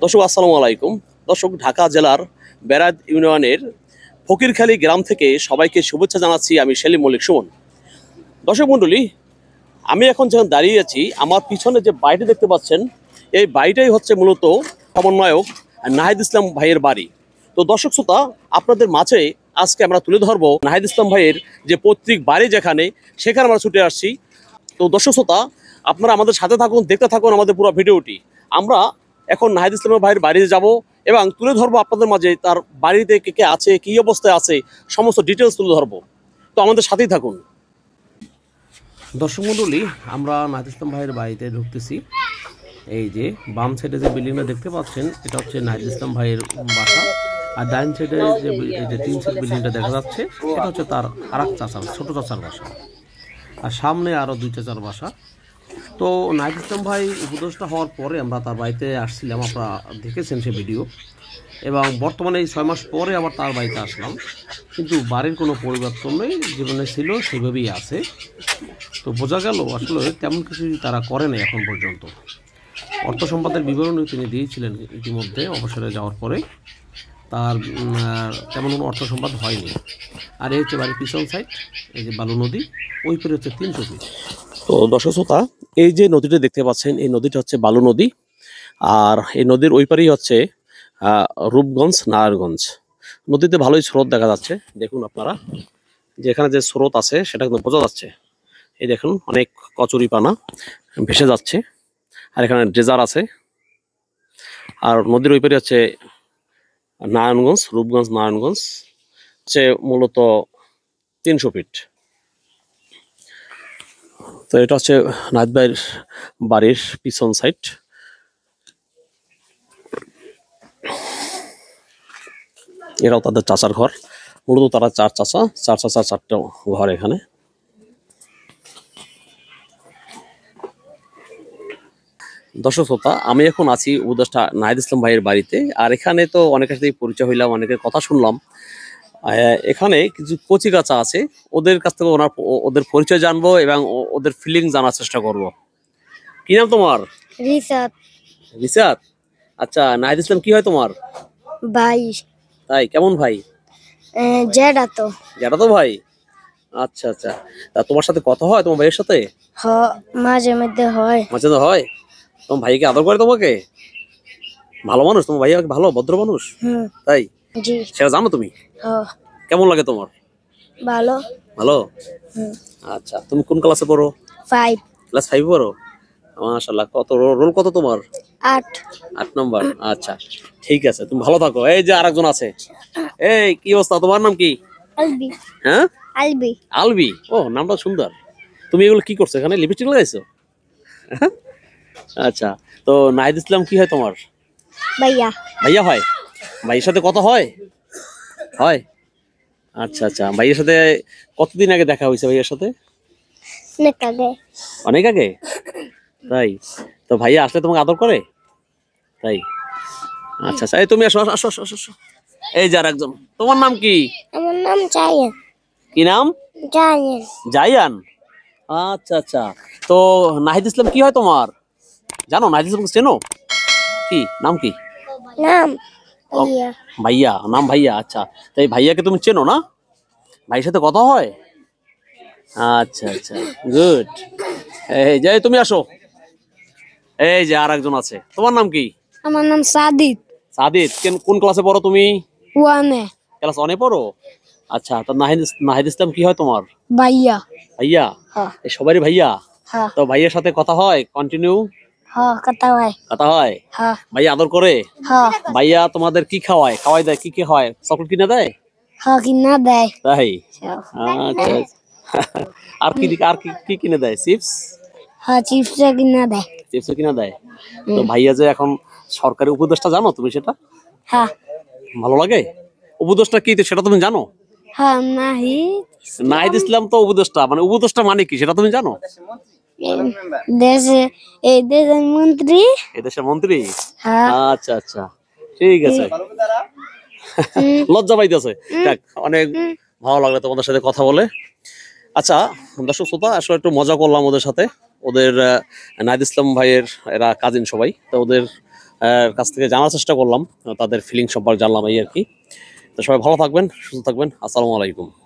দর্শক আসসালামু আলাইকুম। দর্শক, ঢাকা জেলার বেড়াদ ইউনিয়নের ফকিরখালী গ্রাম থেকে সবাইকে শুভেচ্ছা জানাচ্ছি। আমি সেলিম মল্লিক সুমন। দর্শক মণ্ডলী, আমি এখন যখন দাঁড়িয়ে আছি, আমার পিছনে যে বাড়িটি দেখতে পাচ্ছেন, এই বাড়িটাই হচ্ছে মূলত সমন্বয়ক নাহিদ ইসলাম ভাইয়ের বাড়ি। তো দর্শক শ্রোতা, আপনাদের মাঝে আজকে আমরা তুলে ধরবো নাহিদ ইসলাম ভাইয়ের যে পৈতৃক বাড়ি সেখানে আমরা ছুটে আসছি। তো দর্শক শ্রোতা, আপনারা আমাদের সাথে থাকুন, দেখতে থাকুন আমাদের পুরো ভিডিওটি। আমরা এখন নাহিদ ইসলাম ভাইয়ের বাড়িতে যাব এবং তুলে ধরবো আপনাদের মাঝে তার বাড়িতে কে কে আছে, কী অবস্থায় আছে, সমস্ত ডিটেলস তুলে ধরবো। তো আমাদের সাথেই থাকুন। দর্শক মণ্ডলী, আমরা নাহিদ ইসলাম ভাইয়ের বাড়িতে ঢুকতেছি। এই যে বাম সাইডে যে বিল্ডিংটা দেখতে পাচ্ছেন, এটা হচ্ছে নাহিদ ইসলাম ভাইয়ের বাসা। আর ডাইন সাইডে যে এই যে 3 সাইড বিল্ডিংটা দেখা যাচ্ছে, এটা হচ্ছে তার আরেক চাচার, ছোট চাচার বাসা। আর সামনে আরও 2 চাচার বাসা। তো নাহিদ ইসলাম ভাই উপদেষ্টা হওয়ার পরে আমরা তার বাড়িতে আসছিলাম, আপনারা দেখেছেন সে ভিডিও। এবং বর্তমানে এই 6 মাস পরে আবার তার বাড়িতে আসলাম, কিন্তু বাড়ির কোনো পরিবর্তন নেই, জীবনে ছিল সেইভাবেই আছে। তো বোঝা গেল আসলে তেমন কিছুই তারা করে নাই এখন পর্যন্ত। অর্থ সম্পদের বিবরণী তিনি দিয়েছিলেন ইতিমধ্যে অবসরে যাওয়ার পরে, তার তেমন কোনো অর্থ সম্পদ হয়নি। আর এই হচ্ছে বাড়ির পিছন সাইড, এই যে বালু নদী, ওই পারে হচ্ছে 300 ফিট। তো দর্শক শ্রোতা, এই যে নদীটা দেখতে পাচ্ছেন, এই নদীটা হচ্ছে বালু নদী। আর এই নদীর ওই পারেই হচ্ছে রূপগঞ্জ, নারায়ণগঞ্জ। নদীতে ভালোই স্রোত দেখা যাচ্ছে। দেখুন আপনারা, যে এখানে যে স্রোত আছে সেটা কিন্তু বোঝা যাচ্ছে। এই দেখুন, অনেক কচুরি পানা ভেসে যাচ্ছে। আর এখানে ড্রেজার আছে। আর নদীর ওই পারে হচ্ছে নারায়ণগঞ্জ, রূপগঞ্জ নারায়ণগঞ্জ, হচ্ছে মূলত 300 ফিট। তো এটা হচ্ছে নাহিদ ভাইয়ের বাড়ির পিছন সাইড। এরাও তাদের চাচার ঘর। মূলত তারা 4 চাচা, 4 চাচা 4টা ঘর এখানে। দর্শক শ্রোতা, আমি এখন আছি উপদেষ্টা নাহিদ ইসলাম ভাইয়ের বাড়িতে। আর এখানে তো অনেকের সাথেই পরিচয় হইলাম, অনেকের কথা শুনলাম। এখানে কিছু কচি কাঁচা আছে, ওদের কাছ থেকে ওদের পরিচয় জানবো এবং ওদের ফিলিং জানার চেষ্টা করব। কি নাম তোমার? রিসাত। রিসাত। আচ্ছা, নাহিদ ইসলাম কি হয় তোমার? ভাই। তাই? কেমন ভাই? জেডাতো। জেঠাতো ভাই। আচ্ছা আচ্ছা। তা তোমার সাথে কথা হয় তোমার ভাইয়ের সাথে? মাঝে মধ্যে হয়। মাঝে তো হয়। তোমার ভাইকে আদর করে তোমাকে? ভালো মানুষ তোমার ভাই? ভালো ভদ্র মানুষ? তাই? জি। সেটা জানো তুমি? কেমন লাগে তোমার? ভালো। ভালো। আচ্ছা, তুমি কোন ক্লাসে পড়ো? 5। ক্লাস 5 পড়ো? মাশাআল্লাহ। কত রোল কত তোমার? 8 নম্বর। আচ্ছা, ঠিক আছে, তুমি ভালো থাকো। এই যে আরেকজন আছে। এই কি অবস্থা, তোমার নাম কি? আলবি। হ্যাঁ, আলবি। আলবি। ও, নামটা সুন্দর। তুমি এগুলো কি করছো এখানে? লিপস্টিক লাগাইছো? আচ্ছা, তো নাহিদ ইসলাম কি হয় তোমার? ভাইয়া। ভাইয়া হয়? ভাইয়ের সাথে কথা হয়? হয়। আচ্ছা আচ্ছা। ভাইয়ের সাথে কতদিন আগে দেখা হয়েছে ভাইয়ের সাথে? অনেক আগে। অনেক আগে? তাই? তো ভাইয়া আসলে তোমাকে আদর করে? তাই? আচ্ছা আচ্ছা। এই তুমি আসো আসো আসো আসো। এই যে আরেকজন। তোমার নাম কি? আমার নাম জায়ান। কি নাম? জায়ান। জায়ান। আচ্ছা আচ্ছা। তো নাহিদ ইসলাম কি হয় তোমার? জানো নাহিদ ইসলামকে চেনো? কি নাম কি? নাম ভাইয়া। ভাইয়া। নাম ভাইয়া। আচ্ছা, তাই ভাইয়াকে তুমি চেনো না? ভাইয়ের সাথে কথা হয়? আচ্ছা আচ্ছা, গুড। এই যে তুমি আসো। এই যে আরেকজন আছে। তোমার নাম কি? আমার নাম সাদিদ। সাদিদ। কোন ক্লাসে পড়ো তুমি? 1-এ। ক্লাস 1-এ পড়ো? আচ্ছা, তো নাহিদ ইসলাম কি হয় তোমার? ভাইয়া। ভাইয়া? এই সবারই ভাইয়া? তো ভাইয়ের সাথে কথা হয় কন্টিনিউ? কথা হয়। কথা হয়? ভাইয়া আদর করে? ভাইয়া তোমাদের কি খাওয়ায়? দেয় কি কি হয়? চকলেট কিনে দেয়? কিনা দেয়। তাই? আচ্ছা। আর কি কিনে দেয়? চিপস? চিপস কিনা দেয়। চিপস কিনে দেয়। তো ভাইয়া যে এখন সরকারি উপদেষ্টা, জানো তুমি সেটা? ভালো লাগে? উপদেষ্টা কি সেটা তুমি জানো? নাহিদ ইসলাম তো উপদেষ্টা, মানে উপদেষ্টা মানে কি সেটা তুমি জানো? এই দেশের মন্ত্রী। এই দেশের মন্ত্রী? আচ্ছা আচ্ছা, ঠিক আছে। লজ্জা পাইতেছে। দেখ, অনেক ভালো লাগলো তোমাদের সাথে কথা বলে। আচ্ছা দর্শক শ্রোতা, আসলে একটু মজা করলাম ওদের সাথে। ওদের নাহিদ ইসলাম ভাইয়ের এরা কাজিন সবাই, তো ওদের কাছ থেকে জানার চেষ্টা করলাম, তাদের ফিলিং সম্পর্কে জানলাম, এই আর কি। তো সবাই ভালো থাকবেন, সুস্থ থাকবেন। আসসালামু আলাইকুম।